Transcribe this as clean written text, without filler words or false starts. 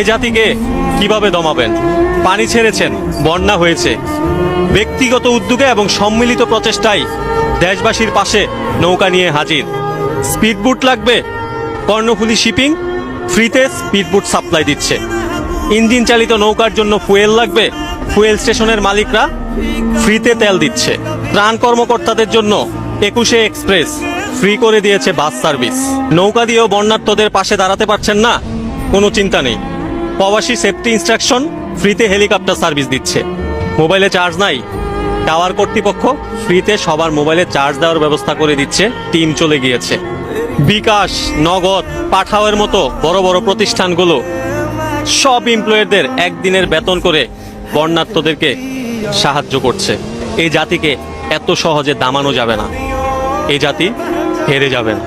এ জাতিকে কিভাবে দমাবেন? পানি ছেড়েছেন, বন্যা হয়েছে। ব্যক্তিগত উদ্যোগে এবং সম্মিলিত প্রচেষ্টায় দেশবাসীর পাশে নৌকা নিয়ে হাজির। স্পিডবোট লাগবে? কর্ণফুলী শিপিং ফ্রিতে স্পিডবোট সাপ্লাই দিচ্ছে। ইঞ্জিন চালিত নৌকার জন্য ফুয়েল লাগবে? ফুয়েল স্টেশনের মালিকরা ফ্রিতে তেল দিচ্ছে। ত্রাণ কর্মকর্তাদের জন্য 21 এক্সপ্রেস ফ্রি করে দিয়েছে বাস সার্ভিস। নৌকা দিয়েও বন্যার্তদের পাশে দাঁড়াতে পারছেন না? কোনো চিন্তা নেই, প্রবাসী সেফটি ইনস্ট্রাকশন ফ্রিতে হেলিকপ্টার সার্ভিস দিচ্ছে। মোবাইলে চার্জ নাই? টাওয়ার কর্তৃপক্ষ ফ্রিতে সবার মোবাইলে চার্জ দেওয়ার ব্যবস্থা করে দিচ্ছে। টিম চলে গিয়েছে। বিকাশ, নগদ, পাঠাওয়ের মতো বড় বড় প্রতিষ্ঠানগুলো সব এমপ্লয়ীদের একদিনের বেতন করে বন্যার্তদেরকে সাহায্য করছে। এই জাতিকে এত সহজে দামানো যাবে না, এই জাতি হেরে যাবে না।